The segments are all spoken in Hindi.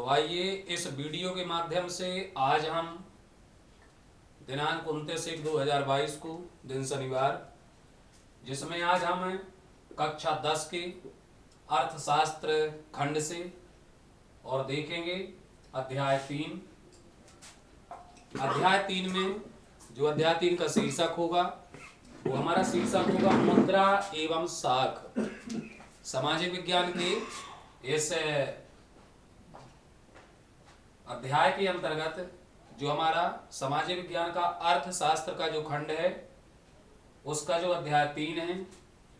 तो आइए इस वीडियो के माध्यम से आज हम दिनांक 29/1/2022 को दिन शनिवार, जिसमें आज हम कक्षा 10 के अर्थशास्त्र खंड से और देखेंगे अध्याय 3। अध्याय 3 में जो अध्याय 3 का शीर्षक होगा वो हमारा शीर्षक होगा मुद्रा एवं साख। सामाजिक विज्ञान के इस अध्याय के अंतर्गत जो हमारा सामाजिक विज्ञान का अर्थशास्त्र का जो खंड है उसका जो अध्याय 3 है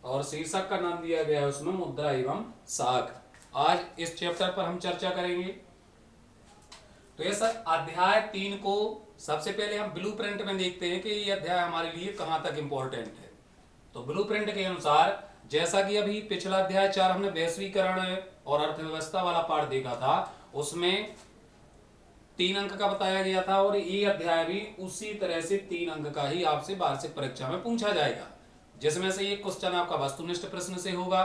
और शीर्षक का नाम दिया गया है उसमें मुद्रा एवं साख। आज इस चैप्टर पर हम चर्चा करेंगे। तो इस अध्याय 3 को सबसे पहले हम ब्लूप्रिंट में देखते हैं कि ये अध्याय हमारे लिए कहां तक इंपॉर्टेंट है। तो ब्लूप्रिंट के अनुसार, जैसा कि अभी पिछला अध्याय 4 हमने वैश्वीकरण और अर्थव्यवस्था वाला पार्ट देखा था, उसमें 3 अंक का बताया गया था और ये अध्याय भी उसी तरह से 3 अंक का ही आपसे वार्षिक परीक्षा में पूछा जाएगा, जिसमें से एक क्वेश्चन आपका वस्तुनिष्ठ प्रश्न से होगा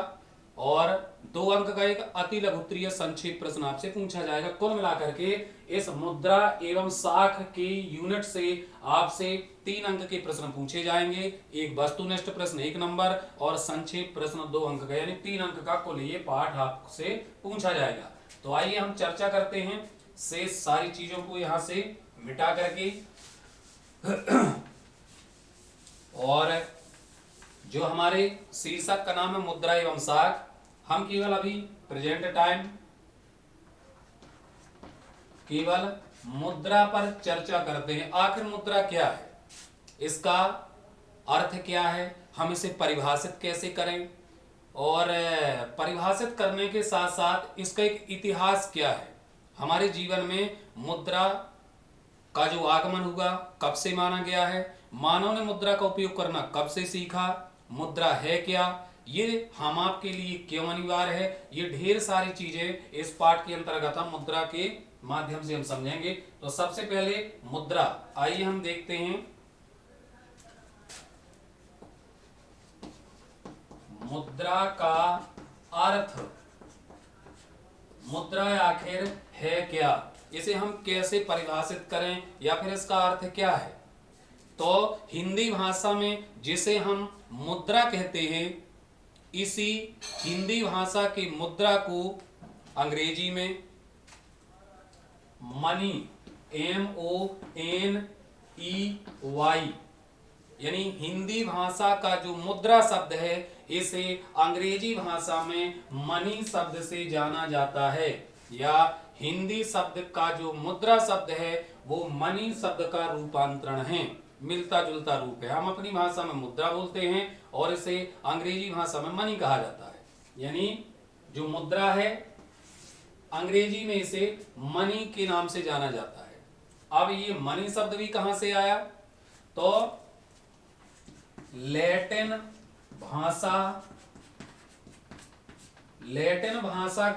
और 2 अंक का एक अति लघुत्तरीय संक्षेप प्रश्न आपसे पूछा जाएगा। कुल मिलाकर के इस मुद्रा एवं साख के यूनिट से आपसे 3 अंक के प्रश्न पूछे जाएंगे। एक वस्तुनिष्ठ प्रश्न 1 नंबर और संक्षेप प्रश्न 2 अंक का, यानी 3 अंक का कुल ये पाठ आपसे पूछा जाएगा। तो आइए हम चर्चा करते हैं से सारी चीजों को यहां से मिटा करके और जो हमारे शीर्षक का नाम है मुद्रा एवं साख, हम केवल अभी प्रेजेंट टाइम केवल मुद्रा पर चर्चा करते हैं। आखिर मुद्रा क्या है, इसका अर्थ क्या है, हम इसे परिभाषित कैसे करें और परिभाषित करने के साथ साथ इसका एक इतिहास क्या है, हमारे जीवन में मुद्रा का जो आगमन हुआ कब से माना गया है, मानव ने मुद्रा का उपयोग करना कब से सीखा, मुद्रा है क्या, ये हम आपके लिए क्यों अनिवार्य है, ये ढेर सारी चीजें इस पाठ के अंतर्गत हम मुद्रा के माध्यम से हम समझेंगे। तो सबसे पहले मुद्रा, आइए हम देखते हैं मुद्रा का अर्थ। मुद्रा आखिर है क्या, इसे हम कैसे परिभाषित करें या फिर इसका अर्थ क्या है। तो हिंदी भाषा में जिसे हम मुद्रा कहते हैं, इसी हिंदी भाषा की मुद्रा को अंग्रेजी में मनी, MONEY, यानी हिंदी भाषा का जो मुद्रा शब्द है इसे अंग्रेजी भाषा में मनी शब्द से जाना जाता है, या हिंदी शब्द का जो मुद्रा शब्द है वो मनी शब्द का रूपांतरण है, मिलता जुलता रूप है। हम अपनी भाषा में मुद्रा बोलते हैं और इसे अंग्रेजी भाषा में मनी कहा जाता है। यानी जो मुद्रा है अंग्रेजी में इसे मनी के नाम से जाना जाता है। अब ये मनी शब्द भी कहां से आया, तो लैटिन भाषा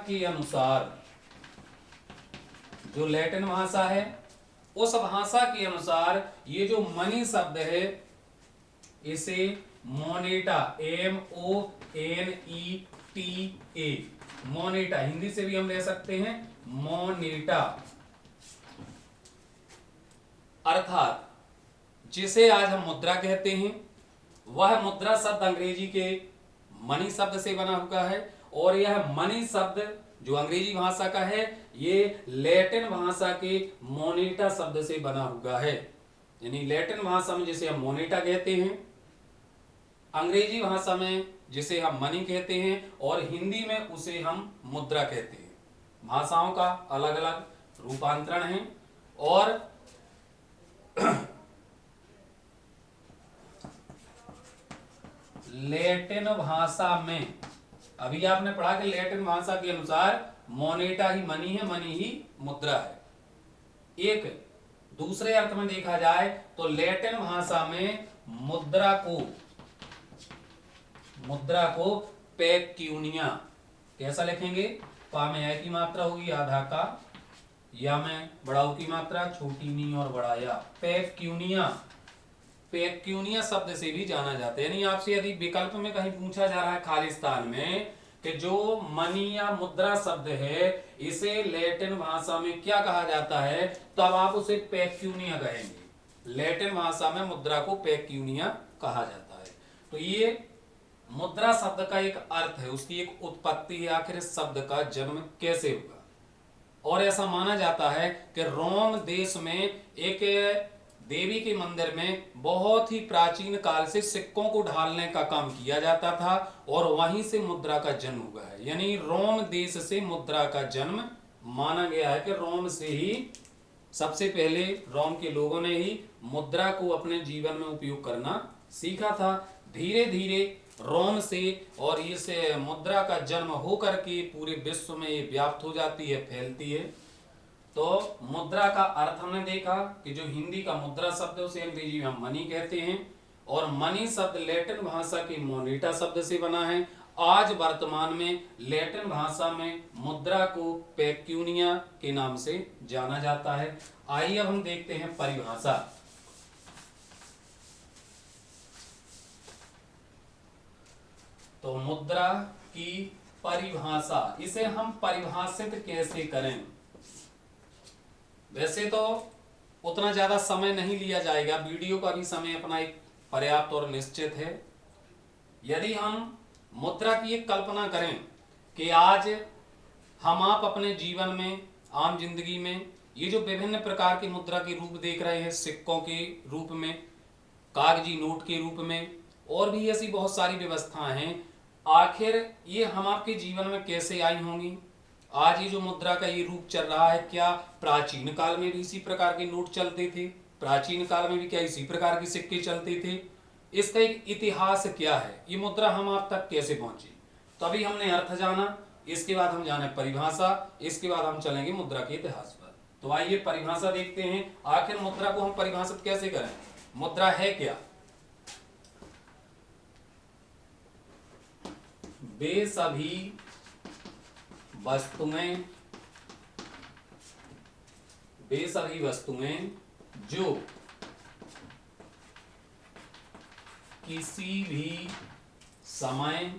के अनुसार, जो लैटिन भाषा है उस भाषा के अनुसार ये जो मनी शब्द है इसे मोनेटा, MONETA, मोनेटा, हिंदी से भी हम ले सकते हैं मोनेटा, अर्थात जिसे आज हम मुद्रा कहते हैं वह मुद्रा शब्द अंग्रेजी के मनी शब्द से बना हुआ है और यह मनी शब्द जो अंग्रेजी भाषा का है ये लैटिन भाषा के मोनेटा शब्द से बना हुआ है। यानी लैटिन भाषा में जिसे हम मोनेटा कहते हैं, अंग्रेजी भाषा में जिसे हम मनी कहते हैं और हिंदी में उसे हम मुद्रा कहते हैं। भाषाओं का अलग अलग रूपांतरण है। और लैटिन भाषा में अभी आपने पढ़ा कि लैटिन भाषा के अनुसार मोनेटा ही मनी है, मनी ही मुद्रा है। एक दूसरे अर्थ में देखा जाए तो लैटिन भाषा में मुद्रा को पेक्यूनिया, कैसा लिखेंगे, पा में ए की मात्रा होगी, आधा का, या में बड़ा की मात्रा, छोटी नी और बड़ा या, पेक्यूनिया शब्द से भी जाना जाता है। यानी आपसे यदि विकल्प में कहीं पूछा जा रहा है खालिस्तान में कि जो मनी या मुद्रा शब्द है इसे लैटिन भाषा में क्या कहा जाता है, तब आप उसे पेक्यूनिया कहेंगे। लैटिन भाषा में मुद्रा को पेक्यूनिया कहा जाता है। तो ये मुद्रा शब्द का एक अर्थ है, उसकी एक उत्पत्ति है, आखिर इस शब्द का जन्म कैसे हुआ। और ऐसा माना जाता है कि रोम देश में एक देवी के मंदिर में बहुत ही प्राचीन काल से सिक्कों को ढालने का काम किया जाता था और वहीं से मुद्रा का जन्म हुआ है। यानी रोम देश से मुद्रा का जन्म माना गया है कि रोम से ही सबसे पहले रोम के लोगों ने ही मुद्रा को अपने जीवन में उपयोग करना सीखा था। धीरे धीरे रोम से और इस मुद्रा का जन्म होकर के पूरे विश्व में ये व्याप्त हो जाती है, फैलती है। तो मुद्रा का अर्थ हमने देखा कि जो हिंदी का मुद्रा शब्द है उसे अंग्रेजी में हम मनी कहते हैं, और मनी शब्द लैटिन भाषा की मोनेटा शब्द से बना है। आज वर्तमान में लैटिन भाषा में मुद्रा को पेक्यूनिया के नाम से जाना जाता है। आइए अब हम देखते हैं परिभाषा। तो मुद्रा की परिभाषा, इसे हम परिभाषित कैसे करें। वैसे तो उतना ज्यादा समय नहीं लिया जाएगा, वीडियो का भी समय अपना एक पर्याप्त और निश्चित है। यदि हम मुद्रा की एक कल्पना करें कि आज हम आप अपने जीवन में, आम जिंदगी में ये जो विभिन्न प्रकार की मुद्रा के रूप देख रहे हैं, सिक्कों के रूप में, कागजी नोट के रूप में, और भी ऐसी बहुत सारी व्यवस्थाएं हैं, आखिर ये हम आपके जीवन में कैसे आई होंगी। आज ये जो मुद्रा का ये रूप चल रहा है, क्या प्राचीन काल में भी इसी प्रकार के नोट चलते थे? प्राचीन काल में भी क्या इसी प्रकार के सिक्के चलते थे? इसका एक इतिहास क्या है? ये मुद्रा हम आप तक कैसे पहुंची? तो अभी हमने अर्थ जाना, इसके बाद हम जाने परिभाषा, इसके बाद हम चलेंगे मुद्रा के इतिहास पर। तो आइए परिभाषा देखते हैं, आखिर मुद्रा को हम परिभाषित कैसे करें। मुद्रा है क्या? वे सभी वस्तुएं जो किसी भी समय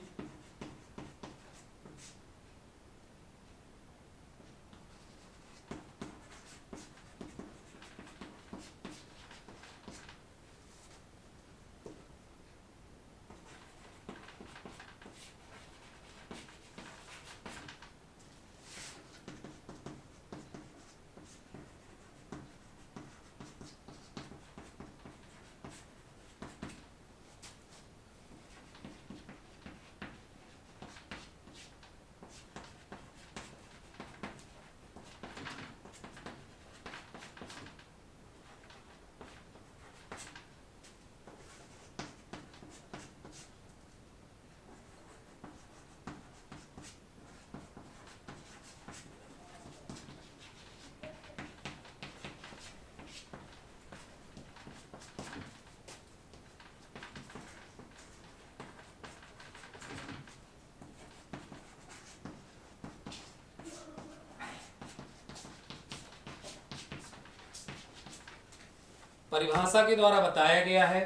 परिभाषा के द्वारा बताया गया है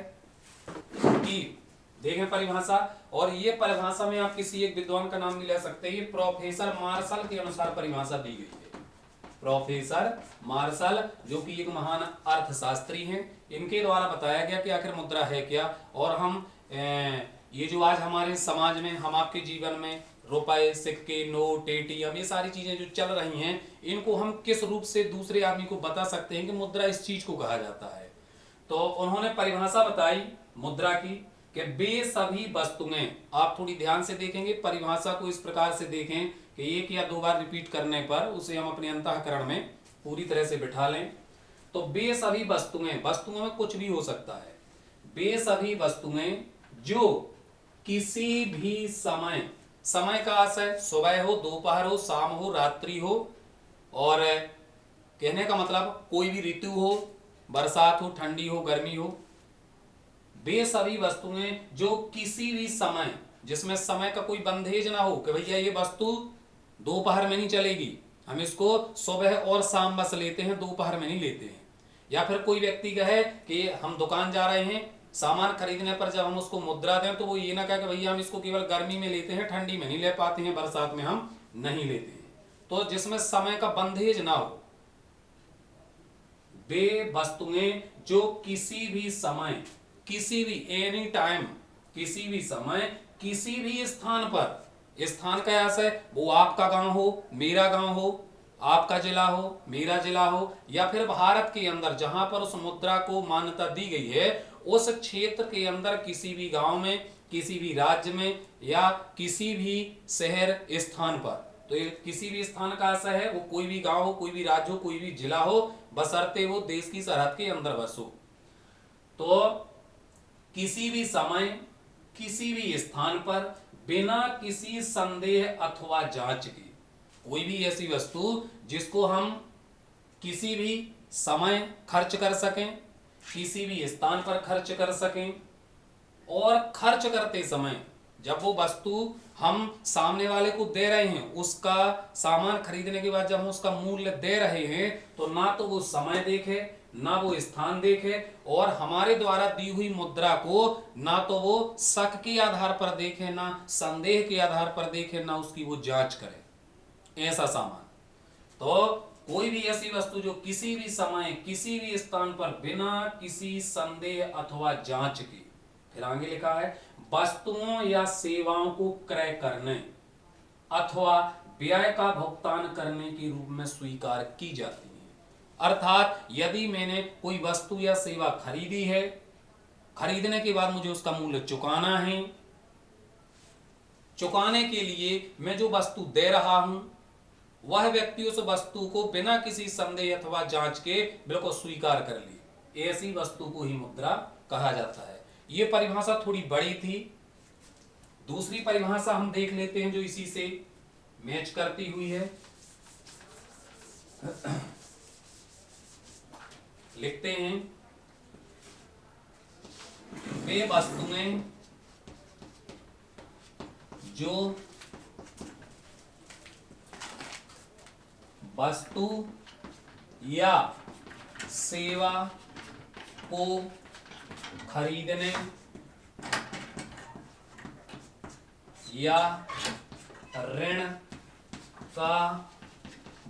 कि देखें परिभाषा, और ये परिभाषा में आप किसी एक विद्वान का नाम भी ले सकते हैं। प्रोफेसर मार्शल के अनुसार परिभाषा दी गई है। प्रोफेसर मार्शल जो कि एक महान अर्थशास्त्री हैं, इनके द्वारा बताया गया कि आखिर मुद्रा है क्या, और हम ये जो आज हमारे समाज में, हम आपके जीवन में रुपए, सिक्के, नोट, एटीएम, ये सारी चीजें जो चल रही हैं, इनको हम किस रूप से दूसरे आदमी को बता सकते हैं कि मुद्रा इस चीज को कहा जाता है। तो उन्होंने परिभाषा बताई मुद्रा की कि वे सभी वस्तुएं, आप थोड़ी ध्यान से देखेंगे, परिभाषा को इस प्रकार से देखें कि एक या दो बार रिपीट करने पर उसे हम अपने अंतःकरण में पूरी तरह से बिठा लें। तो वे सभी वस्तुएं, वस्तुओं में कुछ भी हो सकता है, वे सभी वस्तुएं जो किसी भी समय, समय का आशय सुबह हो, दोपहर हो, शाम हो, रात्रि हो, और कहने का मतलब कोई भी ऋतु हो, बरसात हो, ठंडी हो, गर्मी हो, वे सभी वस्तुएं जो किसी भी समय, जिसमें समय का कोई बंधेज ना हो कि भैया ये वस्तु दोपहर में नहीं चलेगी, हम इसको सुबह और शाम बस लेते हैं, दोपहर में नहीं लेते हैं। या फिर कोई व्यक्ति कहे कि हम दुकान जा रहे हैं, सामान खरीदने पर जब हम उसको मुद्रा दें तो वो ये ना कहे कि भैया हम इसको केवल गर्मी में लेते हैं, ठंडी में नहीं ले पाते हैं, बरसात में हम नहीं लेते हैं। तो जिसमें समय का बंधेज ना हो, वे वस्तुएं जो किसी भी समय, किसी भी एनी टाइम, किसी भी समय, किसी भी स्थान पर, स्थान का अर्थ है वो आपका गांव हो, मेरा गांव हो, आपका जिला हो, मेरा जिला हो, या फिर भारत के अंदर जहां पर उस मुद्रा को मान्यता दी गई है उस क्षेत्र के अंदर किसी भी गांव में, किसी भी राज्य में, या किसी भी शहर स्थान पर। तो ये किसी भी स्थान का आशय है वो कोई भी गांव हो, कोई भी राज्य हो, कोई भी जिला हो, बशर्ते वो देश की सरहद के अंदर बसो। तो किसी भी समय, किसी भी स्थान पर बिना किसी संदेह अथवा जांच के, कोई भी ऐसी वस्तु जिसको हम किसी भी समय खर्च कर सकें, किसी भी स्थान पर खर्च कर सकें, और खर्च करते समय जब वो वस्तु हम सामने वाले को दे रहे हैं, उसका सामान खरीदने के बाद जब हम उसका मूल्य दे रहे हैं, तो ना तो वो समय देखे, ना वो स्थान देखे, और हमारे द्वारा दी हुई मुद्रा को ना तो वो शक के आधार पर देखे, ना संदेह के आधार पर देखे, ना उसकी वो जांच करे, ऐसा सामान। तो कोई भी ऐसी वस्तु जो किसी भी समय, किसी भी स्थान पर बिना किसी संदेह अथवा जांच के, फिर आगे लिखा है वस्तुओं या सेवाओं को क्रय करने अथवा व्यय का भुगतान करने के रूप में स्वीकार की जाती है। अर्थात यदि मैंने कोई वस्तु या सेवा खरीदी है, खरीदने के बाद मुझे उसका मूल्य चुकाना है, चुकाने के लिए मैं जो वस्तु दे रहा हूं वह व्यक्ति उस वस्तु को बिना किसी संदेह अथवा जांच के बिल्कुल स्वीकार कर ले, ऐसी वस्तु को ही मुद्रा कहा जाता है। ये परिभाषा थोड़ी बड़ी थी। दूसरी परिभाषा हम देख लेते हैं जो इसी से मैच करती हुई है। लिखते हैं वे वस्तुएं जो वस्तु या सेवा को खरीदने या ऋण का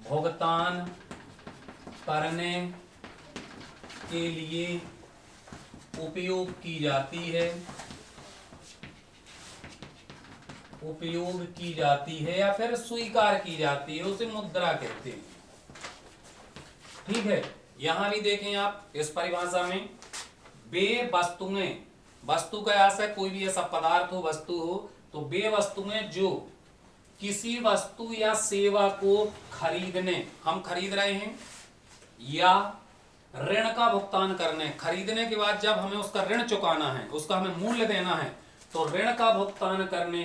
भुगतान करने के लिए उपयोग की जाती है, उपयोग की जाती है या फिर स्वीकार की जाती है, उसे मुद्रा कहते हैं। ठीक है, यहां भी देखें आप इस परिभाषा में वे वस्तुएं, वस्तु का अर्थ है कोई भी ऐसा पदार्थ हो, वस्तु हो, तो वे वस्तुएं जो किसी वस्तु या सेवा को खरीदने, हम खरीद रहे हैं, या ऋण का भुगतान करने, खरीदने के बाद जब हमें उसका ऋण चुकाना है, उसका हमें मूल्य देना है, तो ऋण का भुगतान करने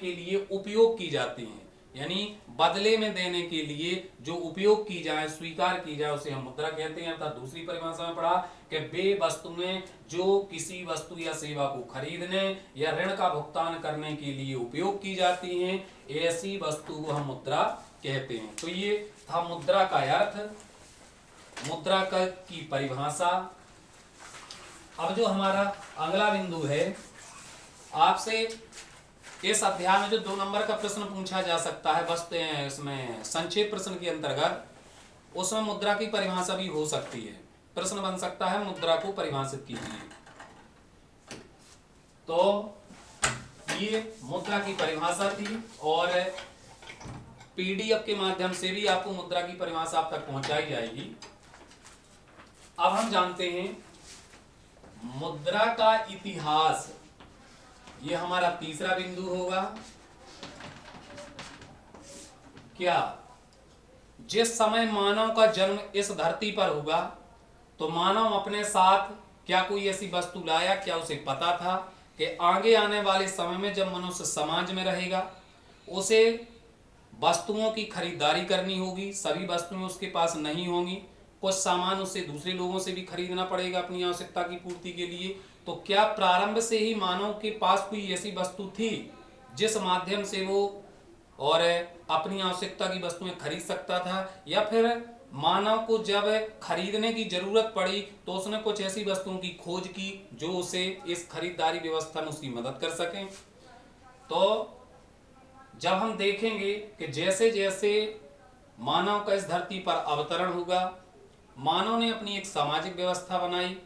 के लिए उपयोग की जाती हैं, यानी बदले में देने के लिए जो उपयोग की जाए, स्वीकार की जाए, उसे हम मुद्रा कहते हैं। अर्थात दूसरी परिभाषा में पढ़ा कि वे वस्तुएं जो किसी वस्तु या सेवा को खरीदने या ऋण का भुगतान करने के लिए उपयोग की जाती हैं, ऐसी वस्तु को हम मुद्रा कहते हैं। तो ये था मुद्रा का अर्थ, मुद्रा की परिभाषा। अब जो हमारा अगला बिंदु है, आपसे इस अध्याय में जो 2 नंबर का प्रश्न पूछा जा सकता है, बस इसमें संक्षेप प्रश्न के अंतर्गत, उसमें मुद्रा की परिभाषा भी हो सकती है। प्रश्न बन सकता है मुद्रा को परिभाषित कीजिए। तो ये मुद्रा की परिभाषा थी और पीडीएफ के माध्यम से भी आपको मुद्रा की परिभाषा आप तक पहुंचाई जाएगी। अब हम जानते हैं मुद्रा का इतिहास, ये हमारा तीसरा बिंदु होगा। क्या जिस समय मानव का जन्म इस धरती पर हुआ तो मानव अपने साथ क्या कोई ऐसी वस्तु लाया, क्या उसे पता था कि आगे आने वाले समय में जब मनुष्य समाज में रहेगा उसे वस्तुओं की खरीदारी करनी होगी, सभी वस्तुएं उसके पास नहीं होंगी, कुछ सामान उसे दूसरे लोगों से भी खरीदना पड़ेगा अपनी आवश्यकता की पूर्ति के लिए। तो क्या प्रारंभ से ही मानव के पास कोई ऐसी वस्तु थी जिस माध्यम से वो और अपनी आवश्यकता की वस्तुएं खरीद सकता था, या फिर मानव को जब खरीदने की जरूरत पड़ी तो उसने कुछ ऐसी वस्तुओं की खोज की जो उसे इस खरीदारी व्यवस्था में उसकी मदद कर सके। तो जब हम देखेंगे कि जैसे जैसे मानव का इस धरती पर अवतरण होगा, मानव ने अपनी एक सामाजिक व्यवस्था बनाई।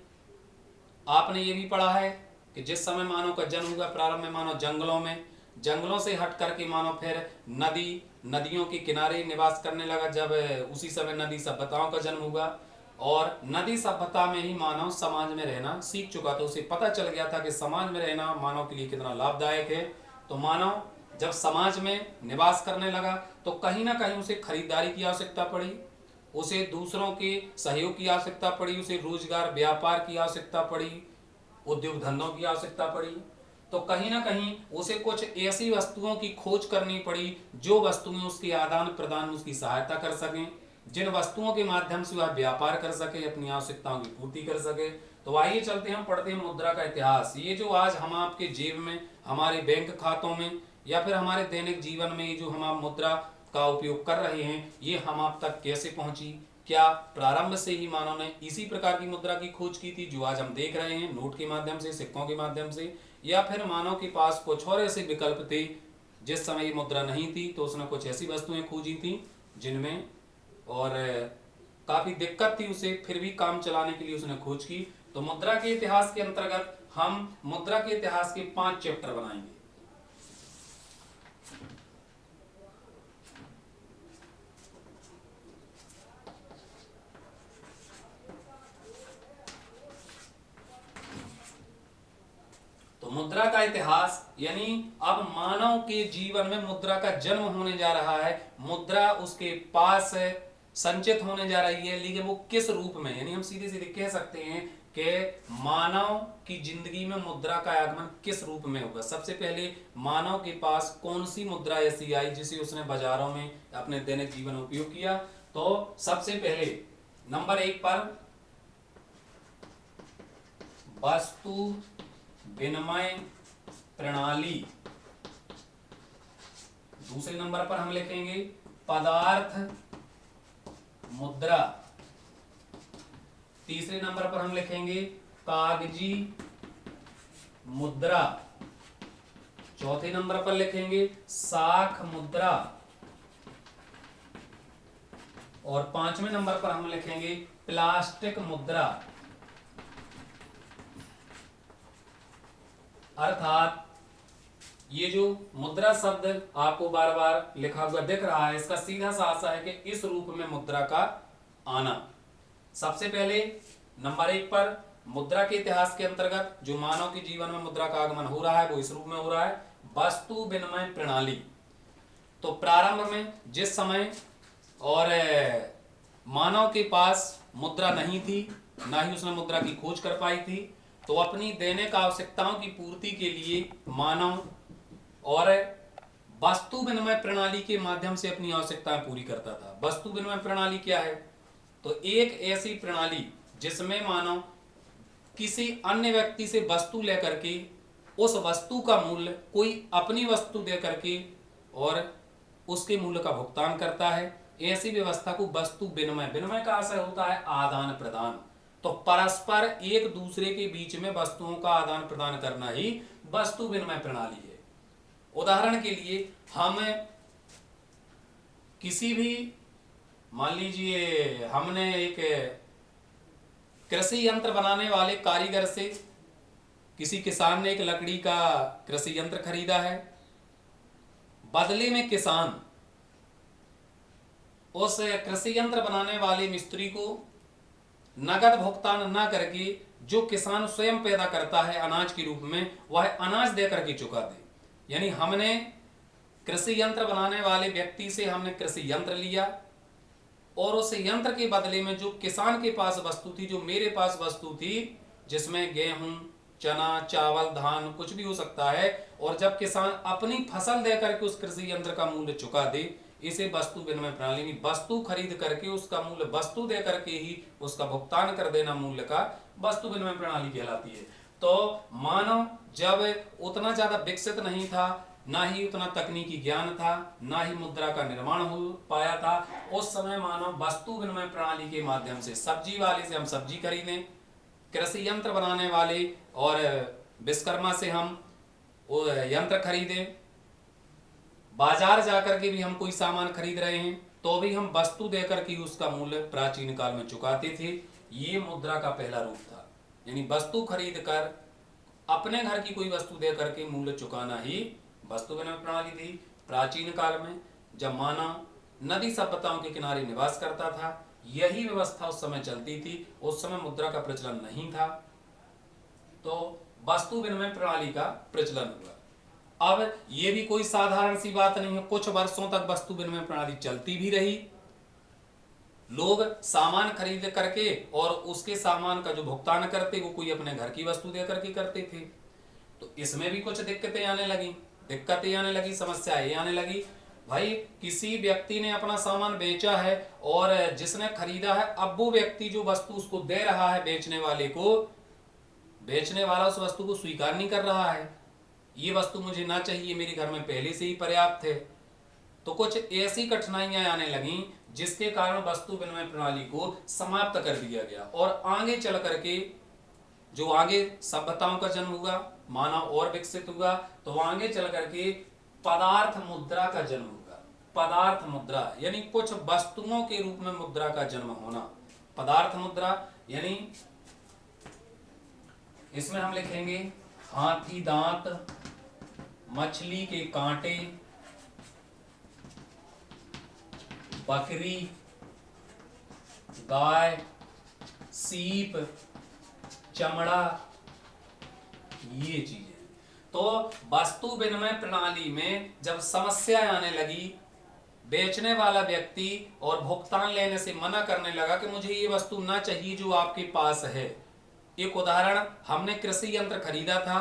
आपने ये भी पढ़ा है कि जिस समय मानव का जन्म हुआ, प्रारंभ में मानव जंगलों से हट करके मानव फिर नदियों के किनारे निवास करने लगा। जब उसी समय नदी सभ्यताओं का जन्म हुआ और नदी सभ्यता में ही मानव समाज में रहना सीख चुका, तो उसे पता चल गया था कि समाज में रहना मानव के लिए कितना लाभदायक है। तो मानव जब समाज में निवास करने लगा तो कहीं ना कहीं उसे खरीदारी की आवश्यकता पड़ी, उसे दूसरों के सहयोग की आवश्यकता पड़ी, उसे रोजगार व्यापार की आवश्यकता पड़ी, उद्योग धंधों की आवश्यकता पड़ी। तो कहीं ना कहीं उसे कुछ ऐसी वस्तुओं की खोज करनी पड़ी जो वस्तुएं उसके आदान प्रदान में उसकी सहायता कर सकें, जिन वस्तुओं के माध्यम से वह व्यापार कर सके, अपनी आवश्यकताओं की पूर्ति कर सके। तो आइए चलते हम पढ़ते हैं मुद्रा का इतिहास। ये जो आज हम आपके जेब में, हमारे बैंक खातों में या फिर हमारे दैनिक जीवन में जो हम आप मुद्रा का उपयोग कर रहे हैं, ये हम आप तक कैसे पहुंची? क्या प्रारंभ से ही मानव ने इसी प्रकार की मुद्रा की खोज की थी जो आज हम देख रहे हैं, नोट के माध्यम से, सिक्कों के माध्यम से, या फिर मानव के पास कुछ और ऐसे विकल्प थे जिस समय ये मुद्रा नहीं थी तो उसने कुछ ऐसी वस्तुएं खोजी थी जिनमें और काफी दिक्कत थी उसे, फिर भी काम चलाने के लिए उसने खोज की। तो मुद्रा के इतिहास के अंतर्गत हम मुद्रा के इतिहास के 5 चैप्टर बनाएंगे। तो मुद्रा का इतिहास यानी अब मानव के जीवन में मुद्रा का जन्म होने जा रहा है, मुद्रा उसके पास संचित होने जा रही है, लेकिन वो किस रूप में, यानी हम सीधे सीधे कह सकते हैं कि मानव की जिंदगी में मुद्रा का आगमन किस रूप में होगा। सबसे पहले मानव के पास कौन सी मुद्रा ऐसी आई जिसे उसने बाजारों में अपने दैनिक जीवन में उपयोग किया। तो सबसे पहले नंबर 1 पर वस्तु विनिमय प्रणाली, दूसरे नंबर पर हम लिखेंगे पदार्थ मुद्रा, तीसरे नंबर पर हम लिखेंगे कागजी मुद्रा, चौथे नंबर पर लिखेंगे साख मुद्रा और 5वें नंबर पर हम लिखेंगे प्लास्टिक मुद्रा। अर्थात ये जो मुद्रा शब्द आपको बार बार लिखा हुआ दिख रहा है, इसका सीधा सा आशा है कि इस रूप में मुद्रा का आना। सबसे पहले नंबर 1 पर मुद्रा के इतिहास के अंतर्गत जो मानव के जीवन में मुद्रा का आगमन हो रहा है वो इस रूप में हो रहा है, वस्तु विनिमय प्रणाली। तो प्रारंभ में जिस समय और मानव के पास मुद्रा नहीं थी, ना ही उसने मुद्रा की खोज कर पाई थी, तो अपनी दैनिक आवश्यकताओं की पूर्ति के लिए मानव और वस्तु विनिमय प्रणाली के माध्यम से अपनी आवश्यकताएं पूरी करता था। वस्तु विनिमय प्रणाली क्या है? तो एक ऐसी प्रणाली जिसमें मानव किसी अन्य व्यक्ति से वस्तु लेकर के उस वस्तु का मूल्य कोई अपनी वस्तु दे करके और उसके मूल्य का भुगतान करता है, ऐसी व्यवस्था को वस्तु विनिमय का आशय होता है आदान प्रदान। तो परस्पर एक दूसरे के बीच में वस्तुओं का आदान प्रदान करना ही वस्तु विनिमय प्रणाली है। उदाहरण के लिए हम किसी भी, मान लीजिए हमने एक कृषि यंत्र बनाने वाले कारीगर से, किसी किसान ने एक लकड़ी का कृषि यंत्र खरीदा है, बदले में किसान उस कृषि यंत्र बनाने वाले मिस्त्री को नगद भुगतान न करके जो किसान स्वयं पैदा करता है अनाज के रूप में, वह अनाज देकर के चुका दे। यानी हमने कृषि यंत्र बनाने वाले व्यक्ति से हमने कृषि यंत्र लिया और उस यंत्र के बदले में जो किसान के पास वस्तु थी, जो मेरे पास वस्तु थी, जिसमें गेहूं, चना, चावल, धान कुछ भी हो सकता है, और जब किसान अपनी फसल देकर के उस कृषि यंत्र का मूल्य चुका दे, इसे वस्तु विनिमय प्रणाली में वस्तु खरीद करके उसका मूल्य वस्तु दे करके ही उसका भुगतान कर देना मूल्य का वस्तु विनिमय प्रणाली कहलाती है। तो मानव जब उतना ज्यादा विकसित नहीं था, ना ही उतना तकनीकी ज्ञान था, ना ही मुद्रा का निर्माण हो पाया था, उस समय मानव वस्तु विनिमय प्रणाली के माध्यम से सब्जी वाले से हम सब्जी खरीदें, कृषि यंत्र बनाने वाले और विश्वकर्मा से हम वो यंत्र खरीदें, बाजार जाकर के भी हम कोई सामान खरीद रहे हैं तो भी हम वस्तु देकर के उसका मूल्य प्राचीन काल में चुकाते थे। ये मुद्रा का पहला रूप था, यानी वस्तु खरीद कर अपने घर की कोई वस्तु देकर के मूल्य चुकाना ही वस्तु विनिमय प्रणाली थी। प्राचीन काल में जब मानव नदी सभ्यताओं के किनारे निवास करता था, यही व्यवस्था उस समय चलती थी। उस समय मुद्रा का प्रचलन नहीं था, तो वस्तु विनिमय प्रणाली का प्रचलन हुआ। अब ये भी कोई साधारण सी बात नहीं है, कुछ वर्षों तक वस्तु विनिमय प्रणाली चलती भी रही। लोग सामान खरीद करके और उसके सामान का जो भुगतान करते वो कोई अपने घर की वस्तु दे करके करते थे। तो इसमें भी कुछ दिक्कतें आने लगी, समस्याएं आने लगी। भाई किसी व्यक्ति ने अपना सामान बेचा है और जिसने खरीदा है, अब वो व्यक्ति जो वस्तु उसको दे रहा है बेचने वाले को, बेचने वाला उस वस्तु को स्वीकार नहीं कर रहा है। ये वस्तु मुझे ना चाहिए, मेरे घर में पहले से ही पर्याप्त है। तो कुछ ऐसी कठिनाइयां आने लगी जिसके कारण वस्तु विनिमय प्रणाली को समाप्त कर दिया गया। और आगे चल करके जो आगे सभ्यताओं का जन्म हुआ, मानव और विकसित हुआ, तो आगे चल करके पदार्थ मुद्रा का जन्म हुआ। पदार्थ मुद्रा यानी कुछ वस्तुओं के रूप में मुद्रा का जन्म होना। पदार्थ मुद्रा यानी इसमें हम लिखेंगे हाथी दांत, मछली के कांटे, बकरी, गाय, सीप, चमड़ा, ये चीजें। तो वस्तु विनिमय प्रणाली में जब समस्या आने लगी, बेचने वाला व्यक्ति और भुगतान लेने से मना करने लगा कि मुझे ये वस्तु ना चाहिए जो आपके पास है। एक उदाहरण, हमने कृषि यंत्र खरीदा था,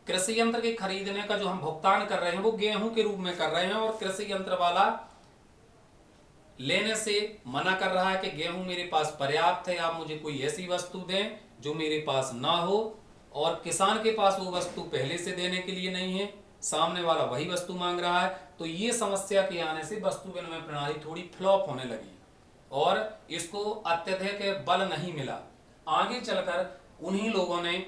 कृषि यंत्र के खरीदने का जो हम भुगतान कर रहे हैं वो गेहूं के रूप में कर रहे हैं, और कृषि यंत्र वाला लेने से मना कर रहा है कि गेहूं मेरे पास पर्याप्त है, आप मुझे कोई ऐसी वस्तु दें जो मेरे पास ना हो। और किसान के पास वो वस्तु पहले से देने के लिए नहीं है, सामने वाला वही वस्तु मांग रहा है। तो ये समस्या के आने से वस्तु विनिमय प्रणाली थोड़ी फ्लॉप होने लगी और इसको अत्यधिक बल नहीं मिला। आगे चलकर उन्हीं लोगों ने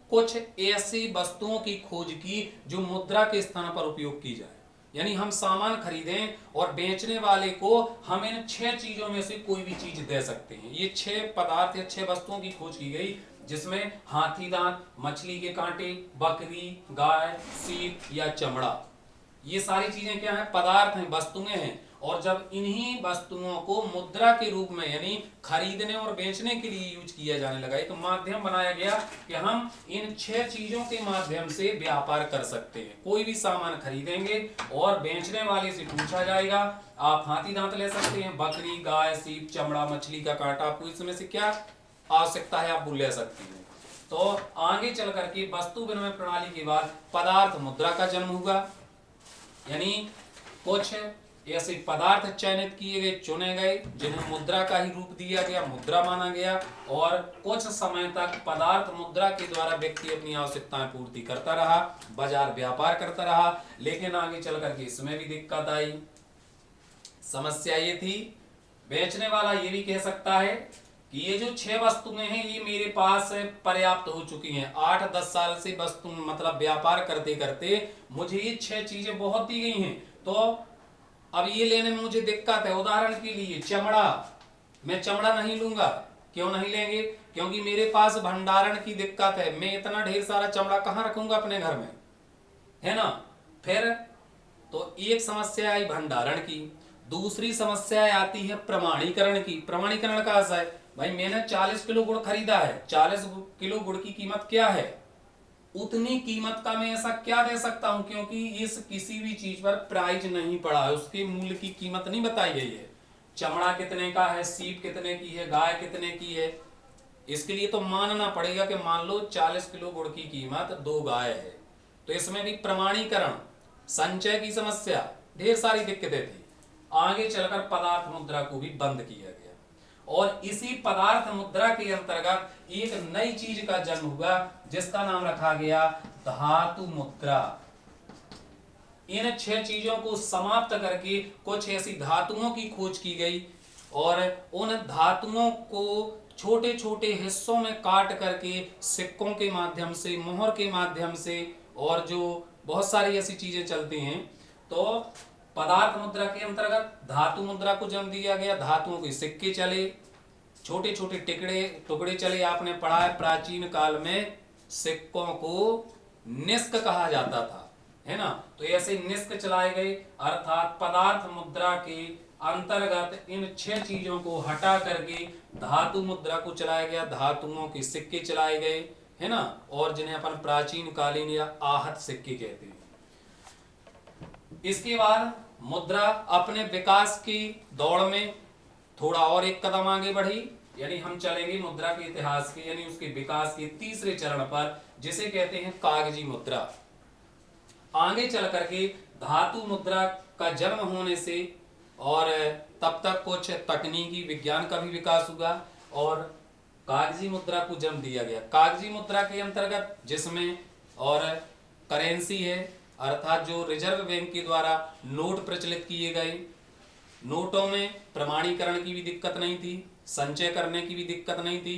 कुछ ऐसी वस्तुओं की खोज की जो मुद्रा के स्थान पर उपयोग की जाए, यानी हम सामान खरीदें और बेचने वाले को हम इन 6 चीजों में से कोई भी चीज दे सकते हैं। ये 6 पदार्थ या 6 वस्तुओं की खोज की गई, जिसमें हाथी दांत, मछली के कांटे, बकरी, गाय, सीप या चमड़ा, ये सारी चीजें क्या है? पदार्थ हैं, वस्तुएं हैं। और जब इन्हीं वस्तुओं को मुद्रा के रूप में यानी खरीदने और बेचने के लिए यूज किया जाने लगा, एक माध्यम बनाया गया कि हम इन 6 चीजों के माध्यम से व्यापार कर सकते हैं। कोई भी सामान खरीदेंगे और बेचने वाले से पूछा जाएगा आप हाथी दांत ले सकते हैं, बकरी, गाय, सीप, चमड़ा, मछली का कांटा, आपको इसमें से क्या आवश्यकता है आप वो ले सकते हैं। तो आगे चल करके वस्तु विनिमय प्रणाली के बाद पदार्थ मुद्रा का जन्म हुआ, यानी कुछ ऐसे पदार्थ चयनित किए गए, चुने गए, जिन्हें मुद्रा का ही रूप दिया गया, मुद्रा माना गया। और कुछ समय तक पदार्थ मुद्रा के द्वारा व्यक्ति अपनी आवश्यकताएं पूर्ति करता रहा, बाजार व्यापार करता रहा। लेकिन आगे चल करके इसमें भी दिक्कत आई। समस्या ये थी, बेचने वाला ये भी कह सकता है कि ये जो 6 वस्तुएं हैं ये मेरे पास पर्याप्त हो चुकी हैं। 8-10 साल से वस्तु मतलब व्यापार करते करते मुझे ये 6 चीजें बहुत दी गई हैं, तो अब ये लेने में मुझे दिक्कत है। उदाहरण के लिए चमड़ा, मैं चमड़ा नहीं लूंगा। क्यों नहीं लेंगे? क्योंकि मेरे पास भंडारण की दिक्कत है, मैं इतना ढेर सारा चमड़ा कहां रखूंगा अपने घर में, है ना। फिर तो एक समस्या आई भंडारण की, दूसरी समस्या आती है प्रमाणीकरण की। प्रमाणीकरण का ऐसा है, भाई मैंने 40 किलो गुड़ खरीदा है, 40 किलो गुड़ की कीमत क्या है, उतनी कीमत का मैं ऐसा क्या दे सकता हूं, क्योंकि इस किसी भी चीज पर प्राइस नहीं पड़ा है, उसके मूल्य की कीमत नहीं बताई गई है। चमड़ा कितने का है, सीप कितने की है, गाय कितने की है, इसके लिए तो मानना पड़ेगा कि मान लो 40 किलो गुड़ की कीमत 2 गाय है। तो इसमें भी प्रमाणीकरण, संचय की समस्या, ढेर सारी दिक्कतें थी। आगे चलकर पदार्थ मुद्रा को भी बंद किया गया और इसी पदार्थ मुद्रा के अंतर्गत एक नई चीज का जन्म हुआ जिसका नाम रखा गया धातु मुद्रा। इन 6 चीजों को समाप्त करके कुछ ऐसी धातुओं की खोज की गई और उन धातुओं को छोटे छोटे हिस्सों में काट करके सिक्कों के माध्यम से, मोहर के माध्यम से, और जो बहुत सारी ऐसी चीजें चलती हैं, तो पदार्थ मुद्रा के अंतर्गत धातु मुद्रा को जन्म दिया गया। धातुओं के सिक्के चले, छोटे छोटे टुकड़े चले। आपने पढ़ा है प्राचीन काल में सिक्कों को निष्क कहा जाता था, है ना। तो ऐसे निष्क चलाए गए, अर्थात पदार्थ मुद्रा के अंतर्गत इन 6 चीजों को हटा करके धातु मुद्रा को चलाया गया। धातुओं के सिक्के चलाए गए, है ना, और जिन्हें अपन प्राचीन कालीन या आहत सिक्के कहते हैं। इसके बाद मुद्रा अपने विकास की दौड़ में थोड़ा और एक कदम आगे बढ़ी, यानी हम चलेंगे मुद्रा के इतिहास के यानी उसके विकास के तीसरे चरण पर, जिसे कहते हैं कागजी मुद्रा। आगे चल करके धातु मुद्रा का जन्म होने से और तब तक कुछ तकनीकी विज्ञान का भी विकास हुआ और कागजी मुद्रा को जन्म दिया गया। कागजी मुद्रा के अंतर्गत जिसमें और करेंसी है, अर्थात जो रिजर्व बैंक के द्वारा नोट प्रचलित किए गए, नोटों में प्रमाणीकरण की भी दिक्कत नहीं थी, संचय करने की भी दिक्कत नहीं थी,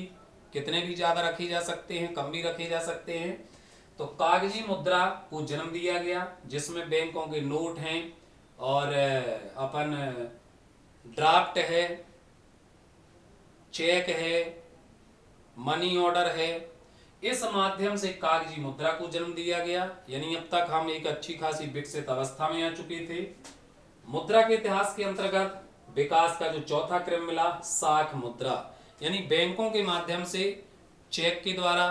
कितने भी ज्यादा रखे जा सकते हैं, कम भी रखे जा सकते हैं। तो कागजी मुद्रा को जन्म दिया गया जिसमें बैंकों के नोट हैं और अपन ड्राफ्ट है, चेक है, मनी ऑर्डर है। इस माध्यम से कागजी मुद्रा को जन्म दिया गया, यानी अब तक हम एक अच्छी खासी विकसित अवस्था में आ चुके थे। मुद्रा के इतिहास के अंतर्गत विकास का जो चौथा क्रम मिला, साख मुद्रा, यानी बैंकों के माध्यम से चेक के द्वारा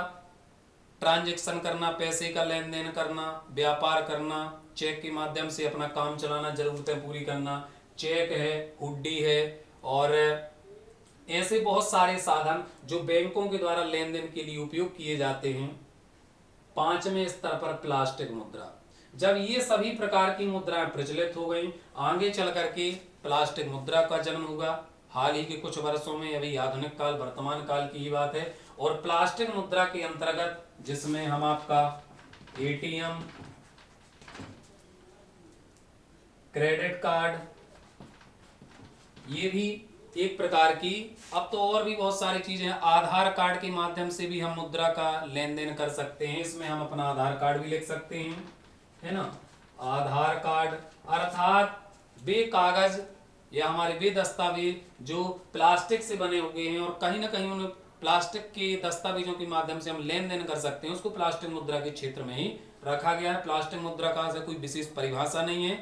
ट्रांजैक्शन करना, पैसे का लेन देन करना, व्यापार करना, चेक के माध्यम से अपना काम चलाना, जरूरतें पूरी करना। चेक है, हुंडी है और ऐसे बहुत सारे साधन जो बैंकों के द्वारा लेन देन के लिए उपयोग किए जाते हैं। 5वें स्तर पर प्लास्टिक मुद्रा। जब ये सभी प्रकार की मुद्राएं प्रचलित हो गई, आगे चल करके प्लास्टिक मुद्रा का जन्म हुआ। हाल ही के कुछ वर्षों में, अभी आधुनिक काल वर्तमान काल की ही बात है। और प्लास्टिक मुद्रा के अंतर्गत जिसमें हम आपका एटीएम, क्रेडिट कार्ड, ये भी एक प्रकार की, अब तो और भी बहुत सारी चीजें हैं। आधार कार्ड के माध्यम से भी हम मुद्रा का लेन देन कर सकते हैं। इसमें हम अपना आधार कार्ड भी लिख सकते हैं, है ना। आधार कार्ड अर्थात वे कागज या हमारे वे दस्तावेज जो प्लास्टिक से बने हुए हैं और कहीं ना कहीं उन प्लास्टिक के दस्तावेजों के माध्यम से हम लेन देन कर सकते हैं, उसको प्लास्टिक मुद्रा के क्षेत्र में ही रखा गया है। प्लास्टिक मुद्रा का से कोई विशेष परिभाषा नहीं है,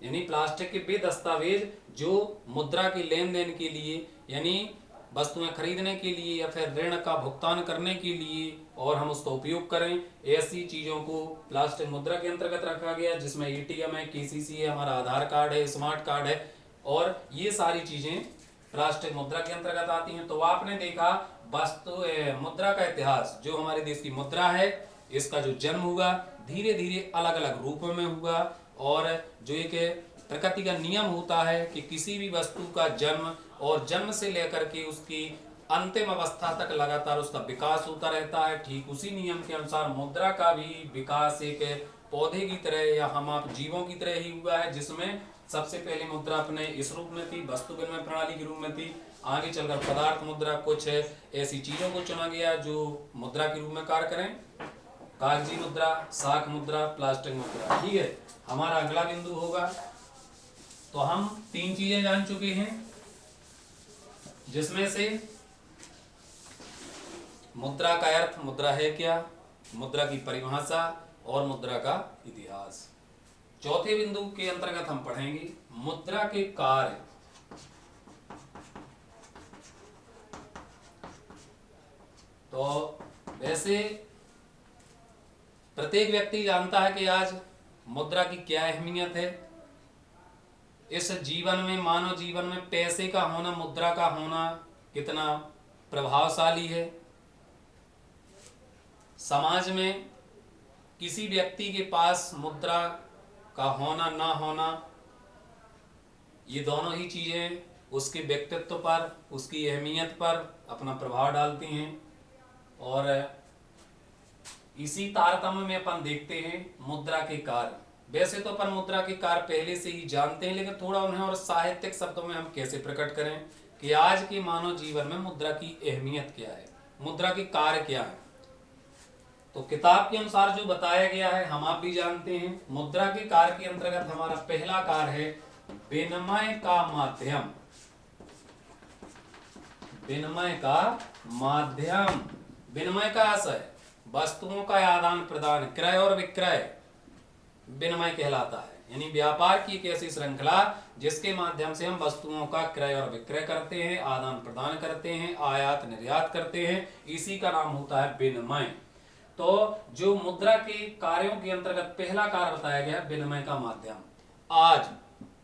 यानी प्लास्टिक के वे दस्तावेज जो मुद्रा के लेन देन के लिए, यानी वस्तुएं खरीदने के लिए या फिर ऋण का भुगतान करने के लिए और हम उसका उपयोग करें, ऐसी चीजों को प्लास्टिक मुद्रा के अंतर्गत रखा गया। जिसमें एटीएम है, केसीसी है, हमारा आधार कार्ड है, स्मार्ट कार्ड है, और ये सारी चीजें प्लास्टिक मुद्रा के अंतर्गत आती हैं। तो आपने देखा वस्तु मुद्रा का इतिहास, जो हमारे देश की मुद्रा है, इसका जो जन्म हुआ धीरे धीरे अलग अलग रूपों में हुआ। और जो एक प्रकृति का नियम होता है कि किसी भी वस्तु का जन्म और जन्म से लेकर के उसकी अंतिम अवस्था तक लगातार उसका विकास होता रहता है, ठीक उसी नियम के अनुसार मुद्रा का भी विकास एक पौधे की तरह या हम आप जीवों की तरह ही हुआ है। जिसमें सबसे पहले मुद्रा अपने इस रूप में थी, वस्तु विनिमय प्रणाली के रूप में थी। आगे चलकर पदार्थ मुद्रा, कुछ ऐसी चीजों को चुना गया जो मुद्रा के रूप में कार्य करें। कागजी मुद्रा, साख मुद्रा, प्लास्टिक मुद्रा। ठीक है, हमारा अगला बिंदु होगा। तो हम 3 चीजें जान चुके हैं, जिसमें से मुद्रा का अर्थ, मुद्रा है क्या, मुद्रा की परिभाषा और मुद्रा का इतिहास। चौथे बिंदु के अंतर्गत हम पढ़ेंगे मुद्रा के कार्य। तो वैसे प्रत्येक व्यक्ति जानता है कि आज मुद्रा की क्या अहमियत है। इस जीवन में, मानव जीवन में पैसे का होना, मुद्रा का होना कितना प्रभावशाली है। समाज में किसी व्यक्ति के पास मुद्रा का होना ना होना, ये दोनों ही चीजें उसके व्यक्तित्व पर, उसकी अहमियत पर अपना प्रभाव डालती हैं। और इसी तारतम्य में अपन देखते हैं मुद्रा के कार्य। वैसे तो अपन मुद्रा के कार्य पहले से ही जानते हैं, लेकिन थोड़ा उन्हें और साहित्यिक शब्दों में हम कैसे प्रकट करें कि आज के मानव जीवन में मुद्रा की अहमियत क्या है, मुद्रा के कार्य क्या है। तो किताब के अनुसार जो बताया गया है हम आप भी जानते हैं। मुद्रा के कार्य के अंतर्गत हमारा पहला कार्य है विनिमय का माध्यम। विनिमय का माध्यम, विनिमय का आशय वस्तुओं का आदान प्रदान, क्रय और विक्रय विनिमय कहलाता है। यानी व्यापार की एक ऐसी श्रृंखला जिसके माध्यम से हम वस्तुओं का क्रय और विक्रय करते हैं, आदान प्रदान करते हैं, आयात निर्यात करते हैं, इसी का नाम होता है विनिमय। तो जो मुद्रा के कार्यों के अंतर्गत पहला कार्य बताया गया है विनिमय का माध्यम। आज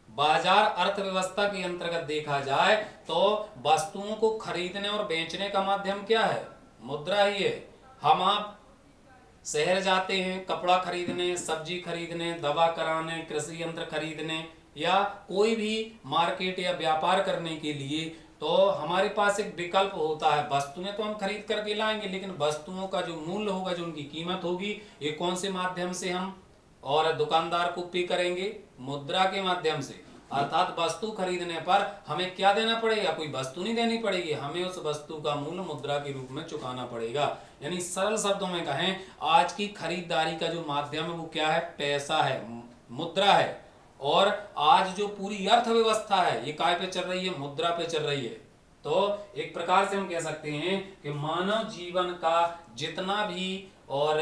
बाजार अर्थव्यवस्था के अंतर्गत देखा जाए तो वस्तुओं को खरीदने और बेचने का माध्यम क्या है, मुद्रा ही है। हम आप शहर जाते हैं कपड़ा खरीदने, सब्जी खरीदने, दवा कराने, कृषि यंत्र खरीदने या कोई भी मार्केट या व्यापार करने के लिए, तो हमारे पास एक विकल्प होता है। वस्तुएं तो हम खरीद करके लाएंगे, लेकिन वस्तुओं का जो मूल्य होगा, जो उनकी कीमत होगी, ये कौन से माध्यम से हम और दुकानदार को पे करेंगे, मुद्रा के माध्यम से। अर्थात वस्तु खरीदने पर हमें क्या देना पड़ेगा, कोई वस्तु नहीं देनी पड़ेगी, हमें उस वस्तु का मूल्य मुद्रा के रूप में चुकाना पड़ेगा। यानी सरल शब्दों में कहें, आज की खरीदारी का जो माध्यम है वो क्या है, पैसा है, मुद्रा है। और आज जो पूरी अर्थव्यवस्था है ये काय पे चल रही है, मुद्रा पे चल रही है। तो एक प्रकार से हम कह सकते हैं कि मानव जीवन का जितना भी और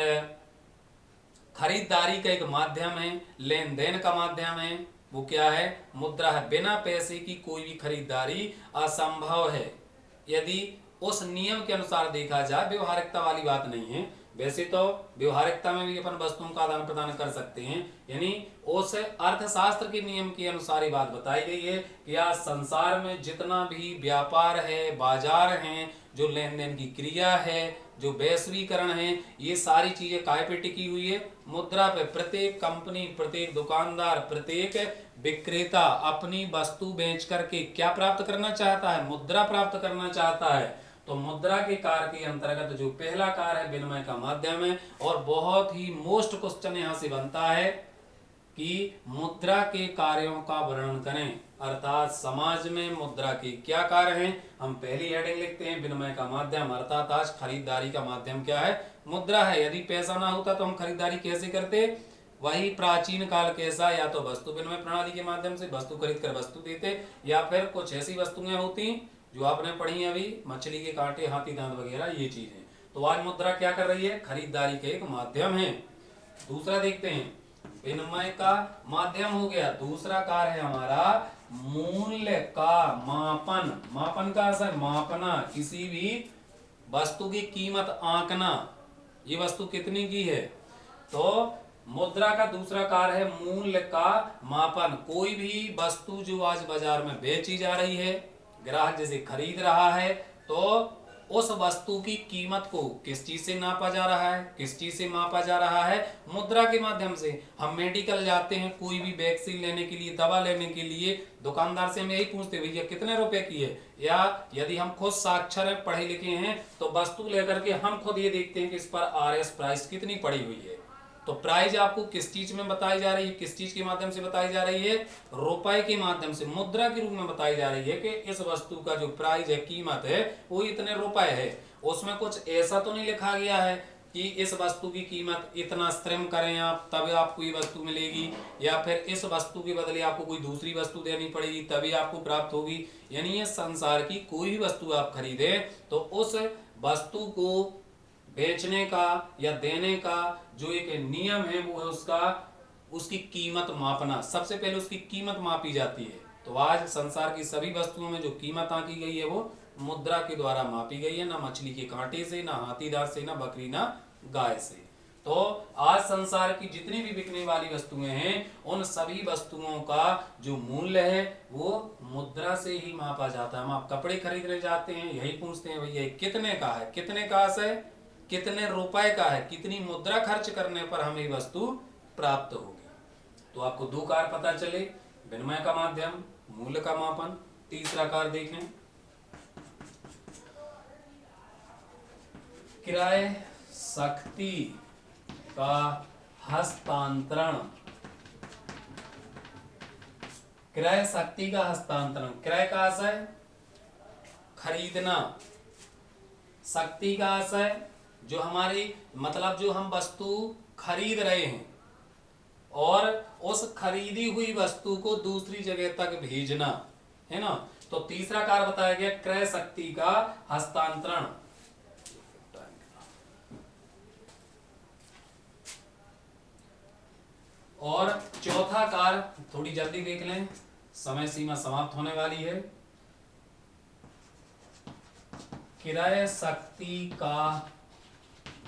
खरीदारी का एक माध्यम है, लेन देन का माध्यम है, वो क्या है, मुद्रा है। बिना पैसे की कोई भी खरीदारी असंभव है, यदि उस नियम के अनुसार देखा जाए। व्यवहारिकता वाली बात नहीं है, वैसे तो व्यवहारिकता में भी अपन वस्तुओं का आदान प्रदान कर सकते हैं, यानी उस अर्थशास्त्र के नियम के अनुसार ही बात बताई गई है कि आज संसार में जितना भी व्यापार है, बाजार हैं, जो लेन देन की क्रिया है, जो वैश्वीकरण है, ये सारी चीजें काय पे टिकी हुई है, मुद्रा पे। प्रत्येक कंपनी, प्रत्येक दुकानदार, प्रत्येक विक्रेता अपनी वस्तु बेच करके क्या प्राप्त करना चाहता है, मुद्रा प्राप्त करना चाहता है। तो मुद्रा के कार्य के अंतर्गत जो पहला कार्य है विनिमय का माध्यम है। और बहुत ही मोस्ट क्वेश्चन यहां से बनता है कि मुद्रा के कार्यों का वर्णन करें, अर्थात समाज में मुद्रा के क्या कार्य हैं। हम पहली हेडिंग लिखते हैं विनिमय का माध्यम, अर्थात आज खरीदारी का माध्यम क्या है, मुद्रा है। यदि पैसा ना होता तो हम खरीदारी कैसे करते, वही प्राचीन काल कैसा, या तो वस्तु विनिमय प्रणाली के माध्यम से वस्तु खरीद कर वस्तु देते, या फिर कुछ ऐसी वस्तुएं होती जो आपने पढ़ी अभी, मछली के कांटे, हाथी दांत वगैरह, ये चीजें। तो आज मुद्रा क्या कर रही है, खरीदारी का एक माध्यम है। दूसरा देखते हैं, विनिमय का माध्यम हो गया। दूसरा कार्य है हमारा मूल्य का मापन। मापन का असर, मापना, किसी भी वस्तु की कीमत आंकना, ये वस्तु कितनी की है। तो मुद्रा का दूसरा कार्य है मूल्य का मापन। कोई भी वस्तु जो आज बाजार में बेची जा रही है, ग्राहक जिसे खरीद रहा है, तो उस वस्तु की कीमत को किस चीज से नापा जा रहा है, किस चीज से मापा जा रहा है, मुद्रा के माध्यम से। हम मेडिकल जाते हैं कोई भी वैक्सीन लेने के लिए, दवा लेने के लिए, दुकानदार से हम यही पूछते हैं भैया कितने रुपए की है। या यदि हम खुद साक्षर हैं, पढ़े लिखे हैं, तो वस्तु लेकर के हम खुद ये देखते हैं कि इस पर RS प्राइस कितनी पड़ी हुई है। तो प्राइस आपको किस चीज में बताई जा रही है, किस चीज के माध्यम से बताई जा रही है, रुपए के माध्यम से, मुद्रा के रूप में बताई जा रही है कि इस वस्तु का जो प्राइस है, कीमत है, वो इतने रुपए है। उसमें कुछ ऐसा तो नहीं लिखा गया है कि इस वस्तु की कीमत इतना, श्रम करें आप तब आपको ये वस्तु मिलेगी, या फिर इस वस्तु के बदले आपको कोई दूसरी वस्तु देनी पड़ेगी तभी आपको प्राप्त होगी। यानी ये संसार की कोई भी वस्तु आप खरीदे तो उस वस्तु को बेचने का या देने का जो एक नियम है वो है उसकी कीमत मापना। सबसे पहले उसकी कीमत मापी जाती है। तो आज संसार की सभी वस्तुओं में जो कीमत आंकी गई है वो मुद्रा के द्वारा मापी गई है, ना मछली के कांटे से, ना हाथी दांत से, ना बकरी, ना गाय से। तो आज संसार की जितनी भी बिकने वाली वस्तुएं हैं, उन सभी वस्तुओं का जो मूल्य है वो मुद्रा से ही मापा जाता है। हम आप कपड़े खरीदने जाते हैं, यही पूछते हैं भैया कितने का है, कितने का है, कितने रुपए का है, कितनी मुद्रा खर्च करने पर हमें वस्तु प्राप्त होगी। तो आपको दो कार्य पता चले, विनिमय का माध्यम, मूल्य का मापन। तीसरा कार्य देखें, क्रय शक्ति का हस्तांतरण। क्रय शक्ति का हस्तांतरण, क्रय का आशय खरीदना, शक्ति का आशय जो हमारी मतलब जो हम वस्तु खरीद रहे हैं और उस खरीदी हुई वस्तु को दूसरी जगह तक भेजना है ना। तो तीसरा कार्य बताया गया क्रय शक्ति का हस्तांतरण। और चौथा कार्य थोड़ी जल्दी देख लें, समय सीमा समाप्त होने वाली है। क्रय शक्ति का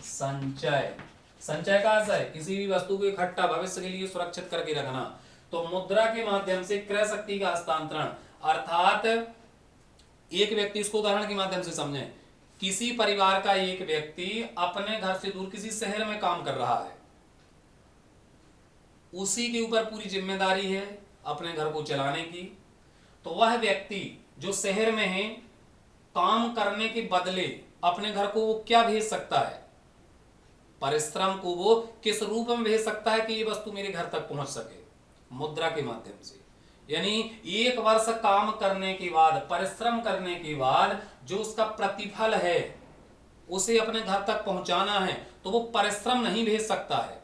संचय। संचय का अर्थ है किसी भी वस्तु को इकट्ठा भविष्य के लिए सुरक्षित करके रखना। तो मुद्रा के माध्यम से क्रय शक्ति का हस्तांतरण, अर्थात एक व्यक्ति, इसको उदाहरण के माध्यम से समझें, किसी परिवार का एक व्यक्ति अपने घर से दूर किसी शहर में काम कर रहा है, उसी के ऊपर पूरी जिम्मेदारी है अपने घर को चलाने की। तो वह व्यक्ति जो शहर में है, काम करने के बदले अपने घर को वो क्या भेज सकता है, परिश्रम को वो किस रूप में भेज सकता है कि ये वस्तु मेरे घर तक पहुंच सके, मुद्रा के माध्यम से। यानी 1 वर्ष काम करने के बाद, परिश्रम करने के बाद जो उसका प्रतिफल है उसे अपने घर तक पहुंचाना है, तो वो परिश्रम नहीं भेज सकता है।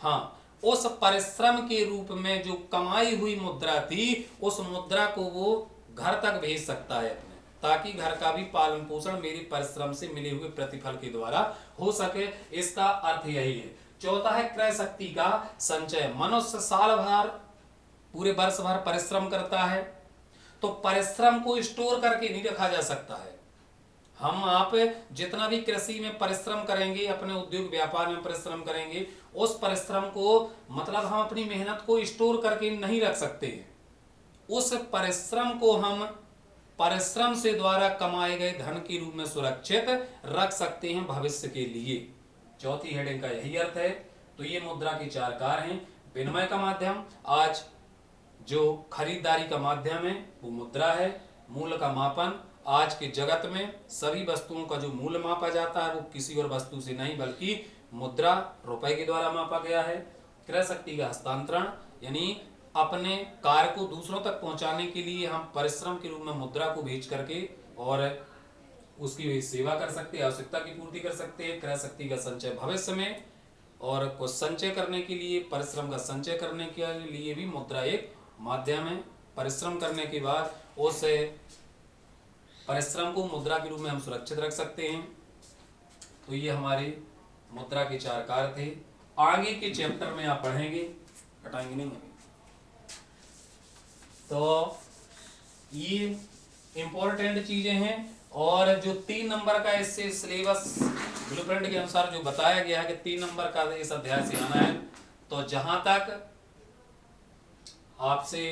हाँ, उस परिश्रम के रूप में जो कमाई हुई मुद्रा थी, उस मुद्रा को वो घर तक भेज सकता है अपने, ताकि घर का भी पालन पोषण मेरे परिश्रम से मिले हुए प्रतिफल के द्वारा हो सके। इसका अर्थ यही है। चौथा है क्रय शक्ति का संचय। मनुष्य साल भर, पूरे वर्ष भर परिश्रम करता है, तो परिश्रम को स्टोर करके नहीं रखा जा सकता है। हम आप जितना भी कृषि में परिश्रम करेंगे, अपने उद्योग व्यापार में परिश्रम करेंगे, उस परिश्रम को मतलब हम अपनी मेहनत को स्टोर करके नहीं रख सकते हैं। उस परिश्रम को हम परिश्रम से द्वारा कमाए गए धन के रूप में सुरक्षित रख सकते हैं भविष्य के लिए। चौथी हेडिंग का यही अर्थ है। तो ये मुद्रा के 4 कार्य हैं। विनिमय का माध्यम, आज जो खरीदारी का माध्यम है वो मुद्रा है। मूल्य का मापन, आज के जगत में सभी वस्तुओं का जो मूल्य मापा जाता है वो किसी और वस्तु से नहीं बल्कि मुद्रा, रुपए के द्वारा मापा गया है। क्रय शक्ति का हस्तांतरण, यानी अपने कार्य को दूसरों तक पहुंचाने के लिए हम परिश्रम के रूप में मुद्रा को भेज करके और उसकी सेवा कर सकते हैं, आवश्यकता की पूर्ति कर सकते हैं। क्रय शक्ति का संचय भविष्य में, और कुछ संचय करने के लिए, परिश्रम का संचय करने के लिए भी मुद्रा एक माध्यम है। परिश्रम करने के बाद उस परिश्रम को मुद्रा के रूप में हम सुरक्षित रख सकते हैं। तो ये हमारे मुद्रा के 4 कार्य थे। आगे के चैप्टर में आप पढ़ेंगे, हटाएंगे नहीं अभी। तो ये इंपॉर्टेंट चीजें हैं। और जो 3 नंबर का इससे सिलेबस ब्लूप्रिंट के अनुसार जो बताया गया है कि 3 नंबर का इस अध्याय से आना है, तो जहां तक आपसे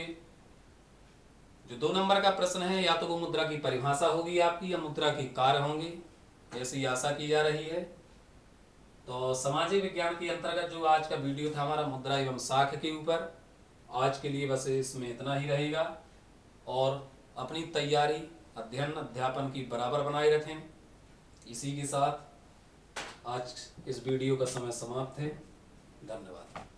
जो 2 नंबर का प्रश्न है, या तो वो मुद्रा की परिभाषा होगी आपकी या मुद्रा के कार्य होंगे, ऐसी आशा की जा रही है। तो सामाजिक विज्ञान के अंतर्गत जो आज का वीडियो था हमारा मुद्रा एवं साख के ऊपर, आज के लिए बस इसमें इतना ही रहेगा। और अपनी तैयारी, अध्ययन, अध्यापन की बराबर बनाए रखें। इसी के साथ आज इस वीडियो का समय समाप्त है। धन्यवाद।